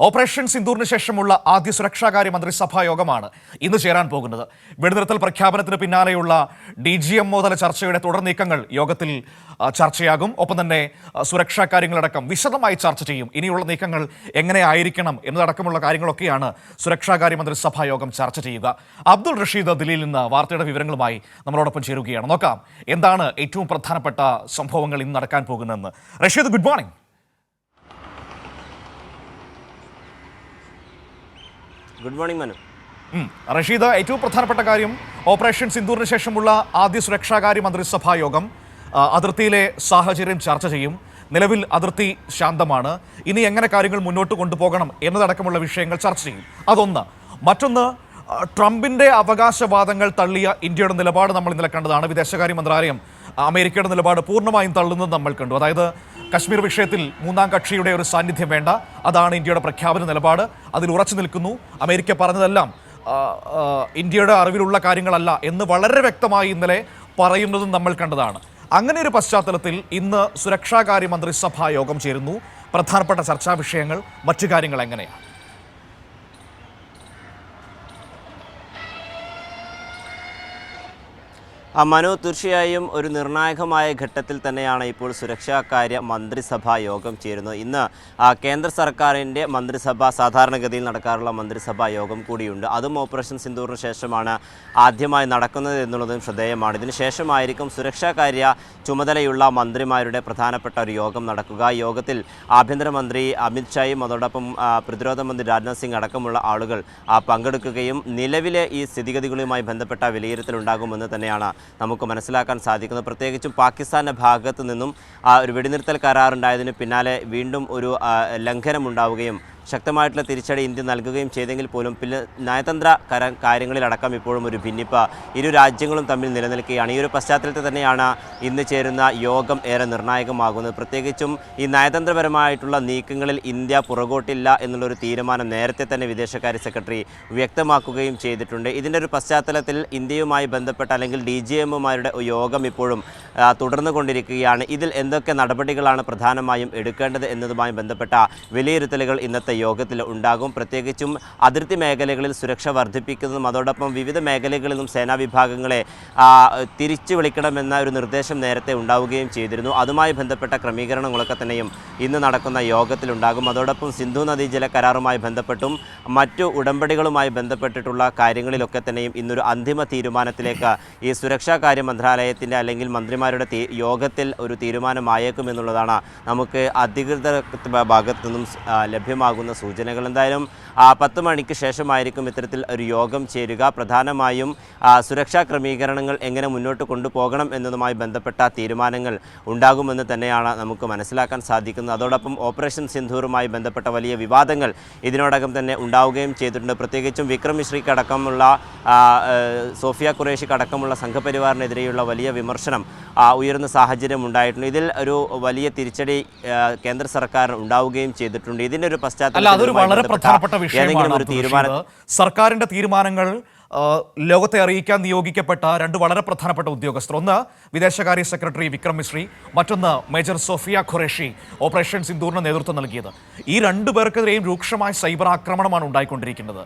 Operation സിന്ദൂറിന് ശേഷമുള്ള ആദ്യ സുരക്ഷാകാര്യ മന്ത്രിസഭാ യോഗമാണ് ഇന്ന് ചേരാൻ പോകുന്നത്. വെടിനിർത്തൽ പ്രഖ്യാപനത്തിന് പിന്നാലെയുള്ള DGMO തല ചർച്ചയുടെ തുടർ നീക്കങ്ങൾ യോഗത്തിൽ ചർച്ചയാകും. ഒപ്പം തന്നെ സുരക്ഷാ കാര്യങ്ങളടക്കം വിശദമായി ചർച്ച ചെയ്യും. ഇനിയുള്ള നീക്കങ്ങൾ എങ്ങനെ ആയിരിക്കണം എന്നതടക്കമുള്ള കാര്യങ്ങളൊക്കെയാണ് സുരക്ഷാകാര്യ മന്ത്രിസഭാ യോഗം ചർച്ച ചെയ്യുക. അബ്ദുൾ റഷീദ് ദില്ലിയിൽ നിന്ന് വാർത്തയുടെ വിവരങ്ങളുമായി നമ്മളോടൊപ്പം ചേരുകയാണ്. നോക്കാം എന്താണ് ഏറ്റവും പ്രധാനപ്പെട്ട സംഭവങ്ങൾ ഇന്ന് നടക്കാൻ പോകുന്നതെന്ന്. Rasheed, good morning. Good morning Manu. Rasheed, ഏറ്റവും പ്രധാനപ്പെട്ട കാര്യം ഓപ്പറേഷൻ സിന്ദൂറിന് ശേഷമുള്ള ആദ്യ സുരക്ഷാകാര്യ മന്ത്രിസഭാ യോഗം അതിർത്തിയിലെ സാഹചര്യം ചർച്ച ചെയ്യും. നിലവിൽ അതിർത്തി ശാന്തമാണ്. ഇനി എങ്ങനെ കാര്യങ്ങൾ മുന്നോട്ട് കൊണ്ടുപോകണം എന്നതടക്കമുള്ള വിഷയങ്ങൾ ചർച്ച ചെയ്യും. അതൊന്ന്. മറ്റൊന്ന്, ട്രംപിന്റെ അവകാശവാദങ്ങൾ തള്ളിയ ഇന്ത്യയുടെ നിലപാട് നമ്മൾ ഇന്നലെ കണ്ടതാണ്. വിദേശകാര്യ മന്ത്രാലയം അമേരിക്കയുടെ നിലപാട് പൂർണ്ണമായും തള്ളുന്നത് നമ്മൾ കണ്ടു. അതായത് കശ്മീർ വിഷയത്തിൽ മൂന്നാം കക്ഷിയുടെ ഒരു സാന്നിധ്യം വേണ്ട, അതാണ് ഇന്ത്യയുടെ പ്രഖ്യാപന നിലപാട്. അതിൽ ഉറച്ചു നിൽക്കുന്നു. അമേരിക്ക പറഞ്ഞതെല്ലാം ഇന്ത്യയുടെ അറിവിലുള്ള കാര്യങ്ങളല്ല എന്ന് വളരെ വ്യക്തമായി ഇന്നലെ പറയുന്നതും നമ്മൾ കണ്ടതാണ്. അങ്ങനെ ഒരു പശ്ചാത്തലത്തിൽ ഇന്ന് സുരക്ഷാകാര്യ മന്ത്രിസഭാ യോഗം ചേരുന്നു. പ്രധാനപ്പെട്ട ചർച്ചാ വിഷയങ്ങൾ, മറ്റു കാര്യങ്ങൾ എങ്ങനെയാണ്? മനു, തീർച്ചയായും ഒരു നിർണായകമായ ഘട്ടത്തിൽ തന്നെയാണ് ഇപ്പോൾ സുരക്ഷാകാര്യ മന്ത്രിസഭാ യോഗം ചേരുന്നത്. ഇന്ന് കേന്ദ്ര സർക്കാരിൻ്റെ മന്ത്രിസഭ, സാധാരണഗതിയിൽ നടക്കാറുള്ള മന്ത്രിസഭാ യോഗം കൂടിയുണ്ട്. അതും ഓപ്പറേഷൻ സിന്ദൂറിന് ശേഷമാണ് ആദ്യമായി നടക്കുന്നത് എന്നുള്ളതും ശ്രദ്ധേയമാണ്. ഇതിന് ശേഷമായിരിക്കും സുരക്ഷാകാര്യ ചുമതലയുള്ള മന്ത്രിമാരുടെ പ്രധാനപ്പെട്ട ഒരു യോഗം നടക്കുക. ഈ യോഗത്തിൽ ആഭ്യന്തരമന്ത്രി അമിത് ഷായും അതോടൊപ്പം പ്രതിരോധ മന്ത്രി രാജ്നാഥ് സിംഗ് അടക്കമുള്ള ആളുകൾ പങ്കെടുക്കുകയും നിലവിലെ ഈ സ്ഥിതിഗതികളുമായി ബന്ധപ്പെട്ട വിലയിരുത്തലുണ്ടാകുമെന്ന് തന്നെയാണ് നമുക്ക് മനസ്സിലാക്കാൻ സാധിക്കുന്നത്. പ്രത്യേകിച്ചും പാകിസ്ഥാൻ്റെ ഭാഗത്തു നിന്നും ഒരു വെടിനിർത്തൽ കരാറുണ്ടായതിന് പിന്നാലെ വീണ്ടും ഒരു ലംഘനം ഉണ്ടാവുകയും ശക്തമായിട്ടുള്ള തിരിച്ചടി ഇന്ത്യ നൽകുകയും ചെയ്തെങ്കിൽ പോലും പിന്നെ നയതന്ത്ര കാര്യങ്ങളിലടക്കം ഇപ്പോഴും ഒരു ഭിന്നിപ്പ് ഇരു രാജ്യങ്ങളും തമ്മിൽ നിലനിൽക്കുകയാണ്. ഈ ഒരു പശ്ചാത്തലത്തിൽ തന്നെയാണ് ഇന്ന് ചേരുന്ന യോഗം ഏറെ നിർണായകമാകുന്നത്. പ്രത്യേകിച്ചും ഈ നയതന്ത്രപരമായിട്ടുള്ള നീക്കങ്ങളിൽ ഇന്ത്യ പുറകോട്ടില്ല എന്നുള്ളൊരു തീരുമാനം നേരത്തെ തന്നെ വിദേശകാര്യ സെക്രട്ടറി വ്യക്തമാക്കുകയും ചെയ്തിട്ടുണ്ട്. ഇതിൻ്റെ ഒരു പശ്ചാത്തലത്തിൽ ഇന്ത്യയുമായി ബന്ധപ്പെട്ട അല്ലെങ്കിൽ DGMമാരുടെ യോഗം ഇപ്പോഴും തുടർന്നു കൊണ്ടിരിക്കുകയാണ്. ഇതിൽ എന്തൊക്കെ നടപടികളാണ് പ്രധാനമായും എടുക്കേണ്ടത് എന്നതുമായി ബന്ധപ്പെട്ട വിലയിരുത്തലുകൾ ഇന്നത്തെ യോഗത്തിൽ ഉണ്ടാകും. പ്രത്യേകിച്ചും അതിർത്തി മേഖലകളിൽ സുരക്ഷ വർദ്ധിപ്പിക്കുന്നതും അതോടൊപ്പം വിവിധ മേഖലകളിൽ നിന്നും സേനാ വിഭാഗങ്ങളെ തിരിച്ചു വിളിക്കണമെന്ന ഒരു നിർദ്ദേശം നേരത്തെ ഉണ്ടാവുകയും ചെയ്തിരുന്നു. അതുമായി ബന്ധപ്പെട്ട ക്രമീകരണങ്ങളൊക്കെ തന്നെയും ഇന്ന് നടക്കുന്ന യോഗത്തിലുണ്ടാകും. അതോടൊപ്പം സിന്ധു നദീജല കരാറുമായി ബന്ധപ്പെട്ടും മറ്റു ഉടമ്പടികളുമായി ബന്ധപ്പെട്ടിട്ടുള്ള കാര്യങ്ങളിലൊക്കെ തന്നെയും ഇന്നൊരു അന്തിമ തീരുമാനത്തിലേക്ക് ഈ സുരക്ഷാകാര്യ മന്ത്രാലയത്തിൻ്റെ അല്ലെങ്കിൽ മന്ത്രിമാരുടെ യോഗത്തിൽ ഒരു തീരുമാനമായേക്കുമെന്നുള്ളതാണ് നമുക്ക് അധികൃതർ ഭാഗത്തു നിന്നും ലഭ്യമാകുന്ന സൂചനകൾ. എന്തായാലും 10 മണിക്ക് ശേഷമായിരിക്കും ഇത്തരത്തിൽ ഒരു യോഗം ചേരുക. പ്രധാനമായും സുരക്ഷാ ക്രമീകരണങ്ങൾ എങ്ങനെ മുന്നോട്ട് കൊണ്ടുപോകണം എന്നതുമായി ബന്ധപ്പെട്ട തീരുമാനങ്ങൾ ഉണ്ടാകുമെന്ന് തന്നെയാണ് നമുക്ക് മനസ്സിലാക്കാൻ സാധിക്കുന്നത്. അതോടൊപ്പം ഓപ്പറേഷൻ സിന്ദൂറുമായി ബന്ധപ്പെട്ട വലിയ വിവാദങ്ങൾ ഇതിനോടകം തന്നെ ഉണ്ടാവുകയും ചെയ്തിട്ടുണ്ട്. പ്രത്യേകിച്ചും വിക്രം മിശ്രിക്ക് അടക്കമുള്ള സോഫിയ ഖുറേഷിക്ക് അടക്കമുള്ള സംഘപരിവാറിനെതിരെയുള്ള വലിയ വിമർശനം ഉയർന്ന സാഹചര്യം ഉണ്ടായിട്ടുണ്ട്. ഇതിൽ ഒരു വലിയ തിരിച്ചടി കേന്ദ്ര സർക്കാർ ഉണ്ടാവുകയും ചെയ്തിട്ടുണ്ട്. ഇതിൻ്റെ ഒരു പശ്ചാത്തലത്തിൽ അതൊരു വളരെ പ്രധാനപ്പെട്ട വിഷയമാണ്. സർക്കാരിന്റെ തീരുമാനങ്ങൾ ലോകത്തെ അറിയിക്കാൻ നിയോഗിക്കപ്പെട്ട രണ്ട് വളരെ പ്രധാനപ്പെട്ട ഉദ്യോഗസ്ഥർ, ഒന്ന് വിദേശകാര്യ സെക്രട്ടറി വിക്രം മിശ്രി, മറ്റൊന്ന് മേജർ സോഫിയ ഖുറേഷി, ഓപ്പറേഷൻ സിന്ദൂറിന് നേതൃത്വം നൽകിയത്. ഈ രണ്ടു പേർക്കെതിരെയും രൂക്ഷമായ സൈബർ ആക്രമണമാണ് ഉണ്ടായിക്കൊണ്ടിരിക്കുന്നത്.